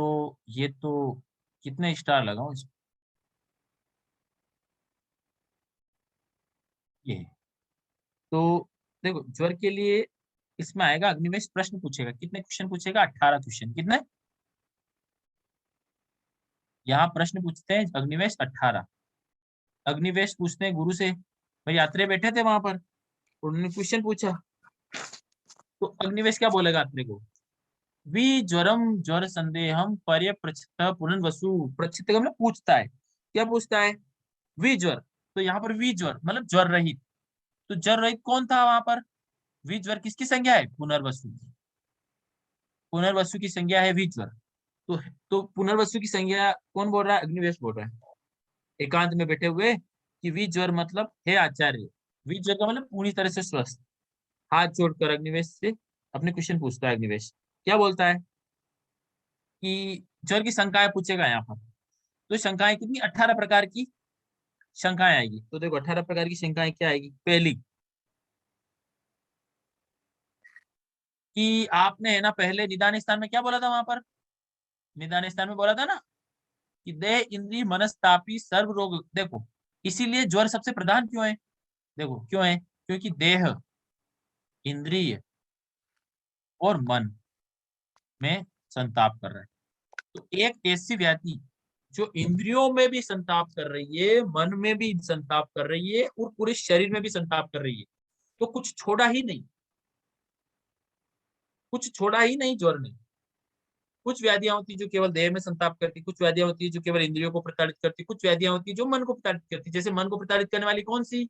तो ये तो कितने स्टार लगाऊं इसको? ये है। तो देखो ज्वर के लिए इसमें आएगा अग्निवेश प्रश्न पूछेगा, कितने क्वेश्चन पूछेगा? 18 क्वेश्चन। कितने? यहाँ प्रश्न पूछते हैं अग्निवेश 18। अग्निवेश पूछते हैं गुरु से, भाई यात्री बैठे थे वहां पर, उन्होंने क्वेश्चन पूछा, तो अग्निवेश क्या बोलेगा यात्री को? वि ज्वरम ज्वर संदेहम पर्य प्रचित पुनर्वसु। प्रचित का मतलब पूछता है, क्या पूछता है? वि ज्वर। तो यहाँ पर वि ज्वर मतलब ज्वर रहित। तो ज्वर रहित कौन था वहां पर? वि ज्वर किसकी संज्ञा है? पुनर्वसु। पुनर्वसु की संज्ञा है वि ज्वर। तो पुनर्वसु की संज्ञा कौन बोल रहा है? अग्निवेश बोल रहा है एकांत में बैठे हुए, कि वि ज्वर मतलब हे आचार्य। वि ज्वर का मतलब पूरी तरह से स्वस्थ। हाथ जोड़कर अग्निवेश से अपने क्वेश्चन पूछता है अग्निवेश। क्या बोलता है कि ज्वर की शंकाएं पूछेगा यहाँ पर। तो शंकाएं कितनी? 18 प्रकार की शंकाएं आएगी। तो देखो 18 प्रकार की शंकाएं क्या आएगी। पहली, कि आपने है ना पहले निदान स्थान में क्या बोला था वहां पर? निदान स्थान में बोला था ना कि देह इंद्रिय मनस्तापी सर्व रोग। देखो इसीलिए ज्वर सबसे प्रधान क्यों है? देखो क्यों है? क्योंकि देह, इंद्रिय और मन में संताप कर रहा है। तो एक ऐसी व्याधि जो इंद्रियों में भी संताप कर रही है, मन में भी संताप कर रही है और पूरे शरीर में भी संताप कर रही है, तो कुछ छोड़ा ही नहीं, कुछ छोड़ा ही नहीं ज्वर ने। कुछ व्याधियां होती है जो केवल देह में संताप करती, कुछ व्याधियां होती है जो केवल इंद्रियों को प्रताड़ित करती, कुछ व्याधियां होती है जो मन को प्रताड़ित करती। जैसे मन को प्रताड़ित करने वाली कौन सी?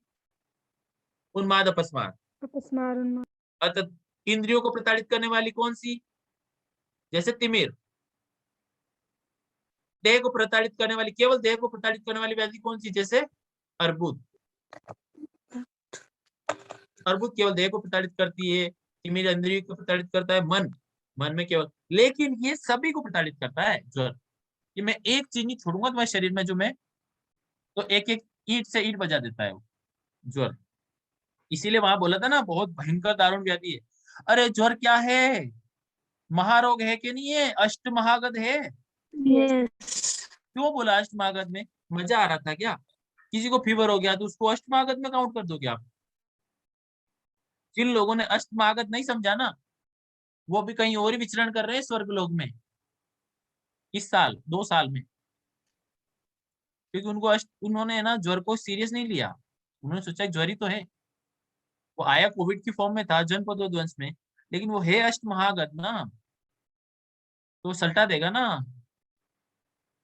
उन्माद अपस्मार। अपस्मार उन्माद। अतः इंद्रियों को प्रताड़ित करने वाली कौन सी? जैसे तिमिर। देह को प्रताड़ित करने वाली, केवल देह को प्रताड़ित करने वाली व्याधि कौन सी? जैसे अर्बुद। अर्बुद केवल देह को प्रताड़ित करती है, तिमिर इंद्रिय को प्रताड़ित करता है, मन, मन में केवल। लेकिन ये सभी को प्रताड़ित करता है ज्वर। कि मैं एक चीज नहीं छोड़ूंगा तुम्हारे शरीर में जो मैं, तो एक एक ईंट से ईंट बजा देता है वो ज्वर। इसीलिए वहां बोला था ना बहुत भयंकर दारुण व्याधि है। अरे ज्वर क्या है? महारोग है कि नहीं है? अष्ट महागध है। यस। क्यों बोला अष्ट महागध में? मजा आ रहा था क्या? किसी को फीवर हो गया तो उसको अष्ट महागध में काउंट कर दोगे आप? जिन लोगों ने अष्ट महागध नहीं समझा ना, वो भी कहीं और ही विचरण कर रहे हैं स्वर्ग लोक में इस साल 2 साल में। क्योंकि उन्होंने है ना ज्वर को सीरियस नहीं लिया। उन्होंने सोचा ज्वर ही तो है। वो आया कोविड की फॉर्म में था जनपदोध्वंस में, लेकिन वो है अष्ट महागध ना, तो सल्टा देगा ना।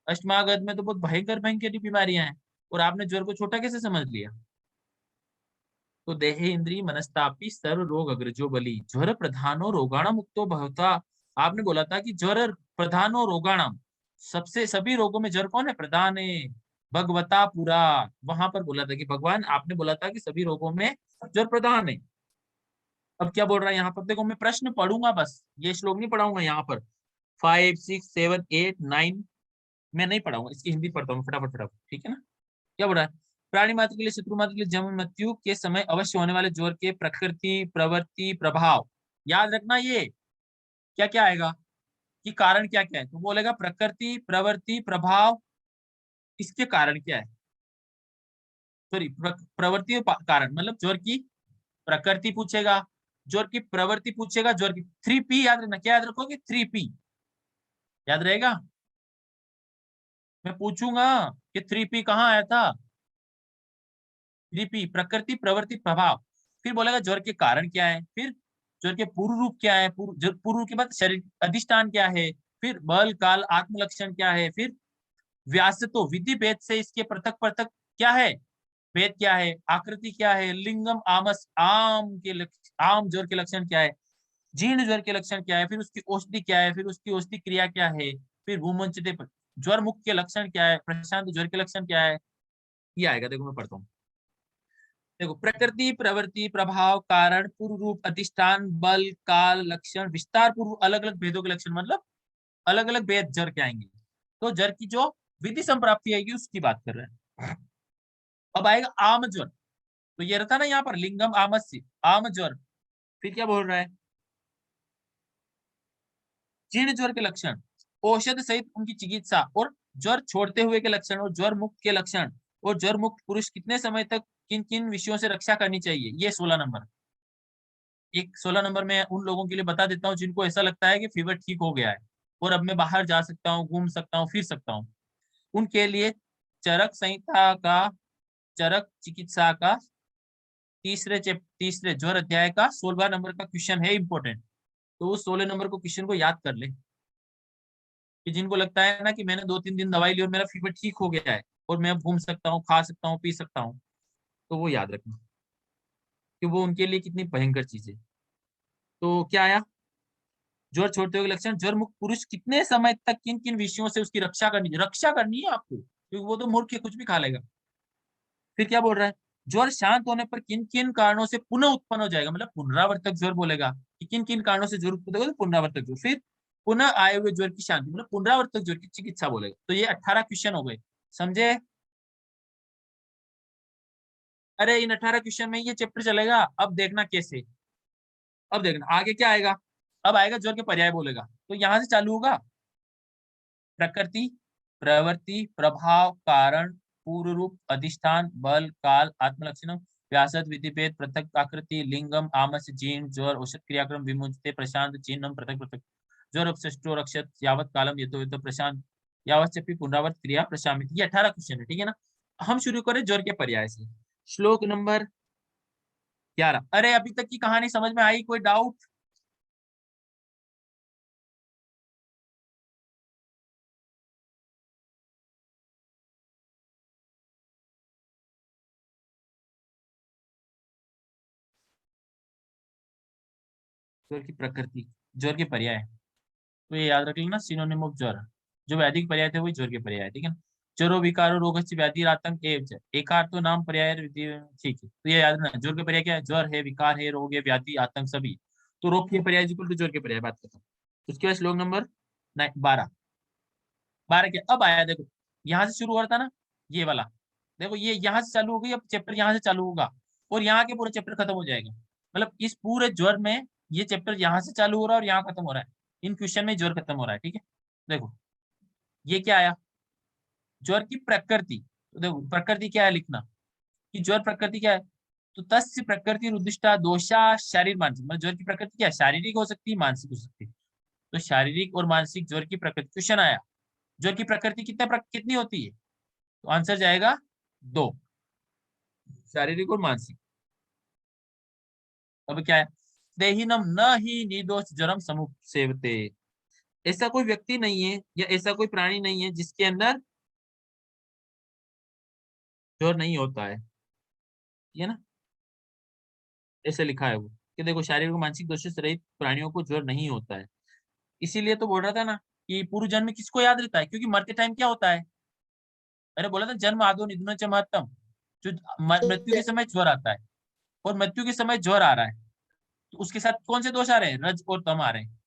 अष्ट महागध में तो बहुत भयंकर भयंकर बीमारियां हैं, और आपने ज्वर को छोटा कैसे समझ लिया? तो देह इंद्रिय मनस्तापी सर्व रोग अग्रजो बली ज्वर प्रधानो रोगाणा मुक्तो भवता। आपने बोला था कि ज्वर प्रधानो रोगाणम, सबसे सभी रोगों में ज्वर कौन है? प्रधान है। भगवता पुरा, वहां पर बोला था कि भगवान, आपने बोला था कि सभी रोगों में ज्वर प्रधान है। अब क्या बोल रहा है यहाँ पर? देखो मैं प्रश्न पढ़ूंगा बस, ये श्लोक नहीं पढ़ाऊंगा यहाँ पर। 5, 6, 7, 8, 9 मैं नहीं पढ़ाऊंगा, इसकी हिंदी पढ़ता हूँ फटाफट फटाफट, ठीक है ना? क्या बोल रहा है? प्राणी मात्र के लिए, शत्रु मात्र के लिए जन्म मृत्यु के समय अवश्य होने वाले ज्वर के प्रकृति प्रवृत्ति प्रभाव, याद रखना ये क्या क्या आएगा, कि कारण क्या क्या है। तो बोलेगा प्रकृति प्रवृत्ति प्रभाव, इसके कारण क्या है? सॉरी, प्रवृत्ति और कारण मतलब ज्वर की प्रकृति पूछेगा, ज्वर की प्रवृत्ति पूछेगा, ज्वर की 3P याद रखना। क्या याद रखोगे? 3P याद रहेगा। मैं पूछूंगा कि 3P कहाँ आया था? 3P प्रकृति प्रवृत्ति प्रभाव। फिर बोलेगा ज्वर के कारण क्या है, फिर ज्वर के पूर्व रूप क्या है, पूर्व रूप के बाद शरीर अधिष्ठान क्या है, फिर बल काल आत्म लक्षण क्या है, फिर व्यास तो विधि भेद से इसके पृथक पृथक क्या है, भेद क्या है, आकृति क्या है, लिंगम आमस आम ज्वर के लक्षण क्या है, जीर्ण ज्वर के लक्षण क्या है, फिर उसकी औषधि क्या है, फिर उसकी औषधि क्रिया क्या है, फिर भूमंचते ज्वर मुक्त के लक्षण क्या है, प्रशांत ज्वर के लक्षण क्या है। ये आएगा, देखो मैं पढ़ता हूँ। देखो प्रकृति प्रवृत्ति प्रभाव कारण पूर्व रूप अधिष्ठान बल काल लक्षण विस्तार पूर्व अलग अलग भेदों के लक्षण, मतलब अलग अलग भेद जर के आएंगे। तो जर की जो विधि संप्राप्ति आएगी उसकी बात कर रहे हैं। अब आएगा आम ज्वर। तो ये रहता ना यहाँ पर लिंगम आमस्य आम ज्वर। फिर क्या बोल रहा है? जीर्ण ज्वर के लक्षण, औषध सहित उनकी चिकित्सा और ज्वर छोड़ते हुए के लक्षण और ज्वर मुक्त के लक्षण और ज्वर मुक्त पुरुष कितने समय तक किन किन विषयों से रक्षा करनी चाहिए, ये 16 नंबर। एक 16 नंबर में उन लोगों के लिए बता देता हूँ जिनको ऐसा लगता है कि फीवर ठीक हो गया है और अब मैं बाहर जा सकता हूँ, घूम सकता हूँ, फिर सकता हूँ। उनके लिए चरक संहिता का, चरक चिकित्सा का तीसरे ज्वर अध्याय का 16 नंबर का क्वेश्चन है इंपॉर्टेंट। तो उस 16 नंबर को क्वेश्चन को याद कर ले कि जिनको लगता है ना कि मैंने 2-3 दिन दवाई ली और मेरा फीवर ठीक हो गया है और मैं अब घूम सकता हूँ, खा सकता हूँ, पी सकता हूँ, तो वो याद रखना कि वो उनके लिए कितनी भयंकर चीज है। तो क्या आया, ज्वर छोड़ते हुए लक्षण, ज्वर मुक्त पुरुष कितने समय तक किन किन विषयों से उसकी रक्षा करनी है आपको, क्योंकि वो तो मूर्ख है, कुछ भी खा लेगा। फिर क्या बोल रहा है, ज्वर शांत होने पर किन किन कारणों से पुनः उत्पन्न हो जाएगा, मतलब पुनरावर्तक ज्वर बोलेगा कि किन किन कारणों से ज्वर उत्पन्न होगा, तो पुनरावर्तक ज्वर। फिर पुनः आए हुए ज्वर की शांति, मतलब पुनरावर्तक ज्वर की चिकित्सा बोलेगा। तो ये 18 क्वेश्चन हो गए, समझे। अरे इन 18 क्वेश्चन में ये चैप्टर चलेगा। अब देखना कैसे, अब देखना आगे क्या आएगा। अब आएगा ज्वर के पर्याय बोलेगा, तो यहां से चालू होगा प्रकृति, प्रवृत्ति, प्रभाव, कारण, पूर्व रूप, अधिष्ठान, बल, काल, आत्मलक्षणम, व्यासद, विधिभेद, पृथक आकृति, लिंगम, आमस्य, जीर्ण, ज्वर, औषध, क्रियाक्रम, विमुचते, प्रशांत, चिन्हम, पृथक पृथक, ज्वर, अपशिष्टो, रक्षत, यावत कालम, यथो यथो, प्रशांत, यावत चपी, पुनरावर्त, क्रिया, प्रशामित। ये 18 क्वेश्चन है, ठीक है ना। हम शुरू करें ज्वर के पर्याय से। श्लोक नंबर 11। अरे अभी तक की कहानी समझ में आई, कोई डाउट। ज्वर की प्रकृति, ज्वर के पर्याय, तो ये याद रख लेना, सिनोनिम ऑफ ज्वर। जो वैदिक पर्याय थे वही ज्वर के पर्याय है, ठीक है ना। ज्वरो विकारो रोगस्य व्याधि आतंक एव च, एकार तो नाम पर्याय ठीक है, तो ये याद रखना। ज्वर के पर्याय क्या है, ज्वर है, विकार है, रोग है, व्याधि, आतंक सभी। तो रोग के पर्याय इक्वल टू ज्वर के पर्याय, बात करता हूँ। उसके बाद श्लोक नंबर 12। 12 क्या, अब आया देखो, यहाँ से शुरू हो रहा था ना ये वाला, देखो ये यहाँ से चालू हो गई, अब चैप्टर यहाँ से चालू होगा और यहाँ के पूरा चैप्टर खत्म हो जाएगा। मतलब इस पूरे ज्वर में ये चैप्टर यहाँ से चालू हो रहा है और यहाँ खत्म हो रहा है। इन क्वेश्चन में ज्वर खत्म हो रहा है, ठीक है। देखो ये क्या आया, ज्वर की प्रकृति। तो देखो प्रकृति क्या है लिखना, कि ज्वर प्रकृति क्या है, तो तस्य प्रकृति रुदिष्टा दोषा शारीरिक मानसिक, मतलब ज्वर की प्रकृति क्या है, शारीरिक हो सकती है, मानसिक हो सकती है। तो शारीरिक और मानसिक ज्वर की प्रकृति, क्वेश्चन आया ज्वर की प्रकृति कितनी होती है, तो आंसर जाएगा 2, शारीरिक और मानसिक। अब क्या है, देहिनम न ही निर्दोष जरम समूह सेवते, ऐसा कोई व्यक्ति नहीं है या ऐसा कोई प्राणी नहीं है जिसके अंदर ज्वर नहीं होता है, ये ना, ऐसे लिखा है वो, कि देखो शारीरिक और मानसिक दोषों से रहित प्राणियों को ज्वर नहीं होता है। इसीलिए तो बोल रहा था ना कि पूर्व जन्म में किसको याद रहता है, क्योंकि मरते टाइम क्या होता है, मैंने बोला था जन्म आदो निधन च महत्तम, जो मृत्यु के समय ज्वर आता है और मृत्यु के समय ज्वर आ रहा है, तो उसके साथ कौन से दोष आ रहे हैं, रज और तम आ रहे हैं।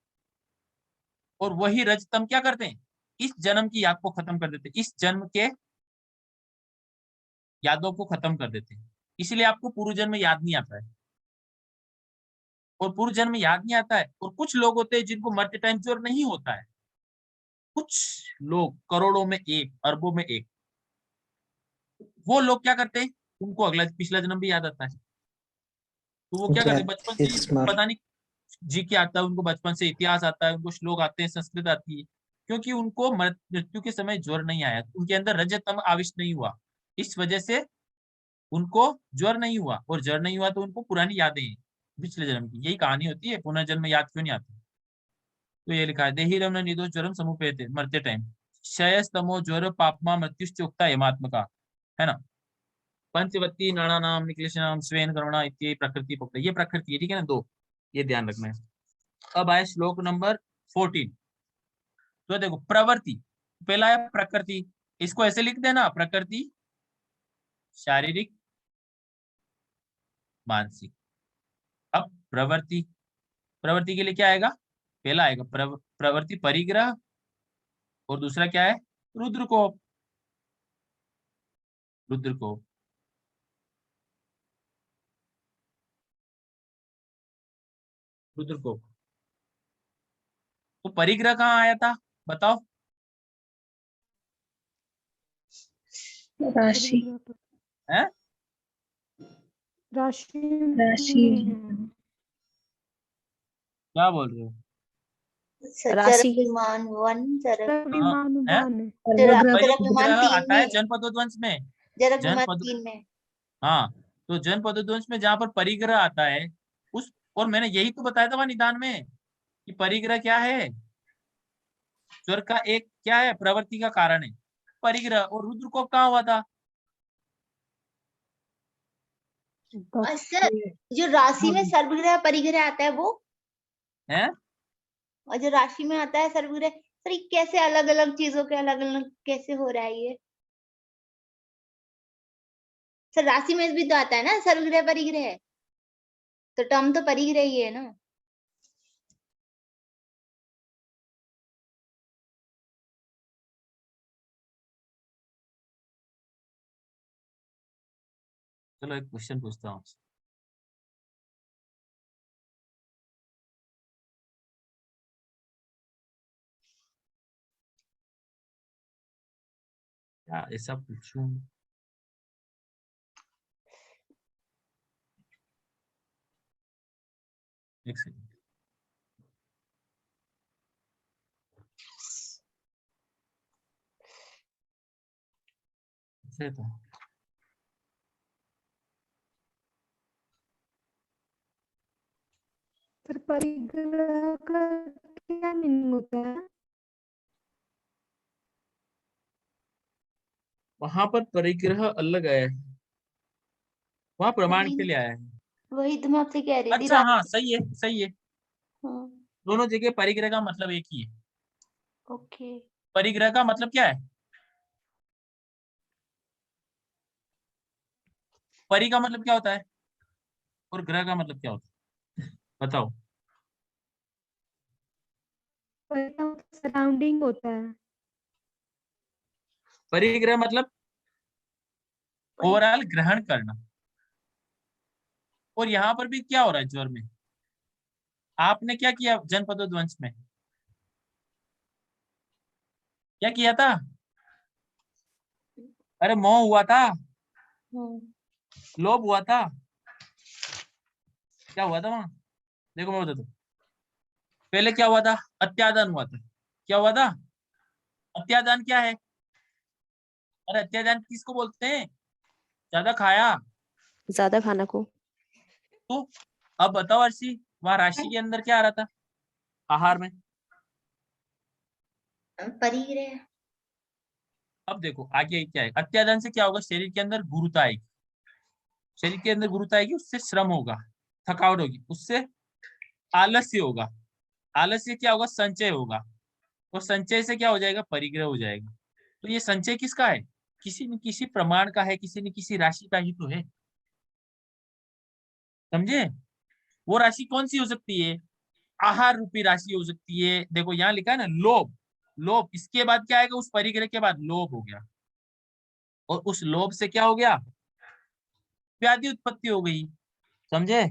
और वही रज तम क्या करते हैं, इस जन्म की याद को खत्म कर देते हैं, इस जन्म के यादों को खत्म कर देते हैं। इसीलिए आपको पूर्व जन्म याद नहीं आता है, और पूर्व जन्म याद नहीं आता है। और कुछ लोग होते हैं जिनको मरते टाइम ज्वर नहीं होता है, कुछ लोग करोड़ों में एक, अरबों में एक। वो लोग क्या करते हैं, उनको अगला पिछला जन्म भी याद आता है, तो वो क्या करते हैं, बचपन से ही स्मार्ट। पता नहीं जी के आता है उनको, बचपन से इतिहास आता है उनको, श्लोक आते हैं, संस्कृत आती है, क्योंकि उनको मृत्यु के समय ज्वर नहीं आया, उनके अंदर रजतम आविष्ट नहीं हुआ, इस वजह से उनको ज्वर नहीं हुआ। और ज्वर नहीं हुआ तो उनको पुरानी यादें हैं पिछले जन्म की, यही कहानी होती है, पुनर्जन्म याद क्यों नहीं आती। तो ये लिखा है, देही रमन निर्दोष ज्वरम समुपेते, मरते टाइम क्षयस्तमो ज्वर पापमा मृत्युश्चोक्ता यमात्मका, है ना। पंचवती नाम निकलेशनाम स्वेन करुणा इत्यादि प्रकृति पकड़, ये प्रकृति है, ठीक है ना, 2, ये ध्यान रखना है। अब आए श्लोक नंबर 14। तो देखो प्रवृत्ति, पहला है प्रकृति, इसको ऐसे लिख देना, प्रकृति शारीरिक मानसिक। अब प्रवृत्ति, प्रवृत्ति के लिए क्या आएगा, पहला आएगा प्रवृत्ति परिग्रह, और दूसरा क्या है, रुद्रकोप, रुद्रकोप। रुद्रकोप, तो परिग्रह कहाँ आया था, बताओ। राशि। है राशि राशि। में क्या बोल रहे हो? राशि। विमान वन विमान है? वन है। विमान परिग्रह 3 आता है में, जनपदोद्वंश में। जरक विमान जनपद 3 में। हाँ, तो जनपदोद्वंश में जहाँ पर परिग्रह आता है उस, और मैंने यही तो बताया था वहां निदान में कि परिग्रह क्या है, स्वर का एक क्या है, प्रवृत्ति का कारण है परिग्रह। और रुद्रकोप कहाँ हुआ था? और सर जो राशि में सर्वग्रह परिग्रह आता है वो, है और जो राशि में आता है सर्वग्रह, सर ये कैसे अलग अलग चीजों के अलग अलग कैसे हो रहा है ये? सर राशि में भी तो आता है ना सर्वग्रह परिग्रह, तो टर्म तो परिग्रह ही है ना। चलो एक क्वेश्चन पूछता हूँ आपसे। क्या ऐसा पूछूं? एक सेकंड। ऐसे तो सर परिग्रह का क्या मीनिंग होता है? वहां पर परिग्रह अलग आया है, वहां प्रमाण के लिए आया है। वही तो मैं आपसे कह रही थी। अच्छा हाँ, सही है सही है। हाँ, दोनों जगह परिग्रह का मतलब एक ही है। ओके। परिग्रह का मतलब क्या है? परि का मतलब क्या होता है और ग्रह का मतलब क्या होता है? बताओ। सराउंडिंग होता है। परिग्रह मतलब ओवरऑल ग्रहण करना। और यहाँ पर भी क्या हो रहा है ज्वर में? आपने क्या किया जनपदोद्वंश में? क्या किया था? अरे मोह हुआ था, लोभ हुआ था। क्या हुआ था वहां? देखो मैं बताता हूँ। पहले क्या हुआ था? अत्यादान हुआ था। क्या हुआ था? अत्यादान क्या है? अरे अत्यादान किसको बोलते हैं? ज्यादा खाया ज्यादा खाना को। तो। अब बताओ अर्षि, वहां राशि के अंदर क्या आ रहा था आहार में? परिग्रह। अब देखो आगे क्या है, अत्यादान से क्या होगा? शरीर के अंदर गुरुता आएगी। शरीर के अंदर गुरुता आएगी, उससे श्रम होगा, थकावट होगी, उससे आलस्य होगा। आलस्य क्या होगा? संचय होगा। और संचय से क्या हो जाएगा? परिग्रह हो जाएगा। तो ये संचय किसका है? किसी न किसी प्रमाण का है, किसी न किसी राशि का ही तो है। समझे? वो राशि कौन सी हो सकती है? आहार रूपी राशि हो सकती है। देखो यहाँ लिखा है ना, लोभ। लोभ, इसके बाद क्या आएगा? उस परिग्रह के बाद लोभ हो गया, और उस लोभ से क्या हो गया? व्याधि उत्पत्ति हो गई। समझे?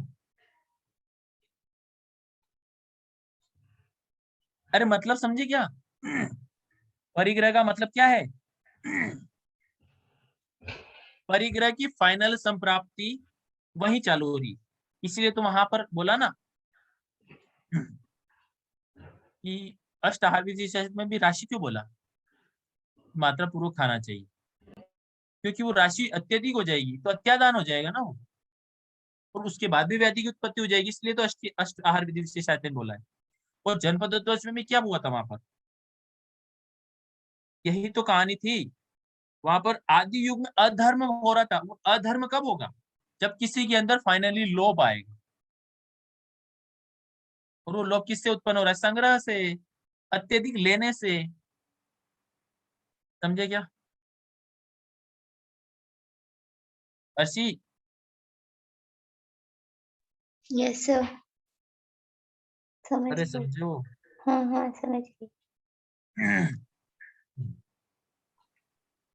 अरे मतलब समझे क्या? परिग्रह का मतलब क्या है? परिग्रह की फाइनल संप्राप्ति वही चालू हो रही। इसलिए तो वहां पर बोला ना कि अष्टाहार विधि शास्त्र में भी राशि क्यों बोला? मात्रा पूर्वक खाना चाहिए, क्योंकि वो राशि अत्यधिक हो जाएगी तो अत्यादान हो जाएगा ना वो, और उसके बाद भी व्याधि की उत्पत्ति हो जाएगी। इसलिए तो अष्टाहार विधि विशेषायतन बोला है। और जनपदोद्वंश में भी क्या हुआ था वहां पर? यही तो कहानी थी। वहां पर आदि युग में अधर्म हो रहा था। वो अधर्म कब होगा? जब किसी के अंदर फाइनली लोभ आएगा। और वो लोभ किससे उत्पन्न हो रहा है? संग्रह से, अत्यधिक लेने से। समझे क्या अर्षि? यस सर, समझ अरे गई। समझो। हाँ हाँ समझ गई।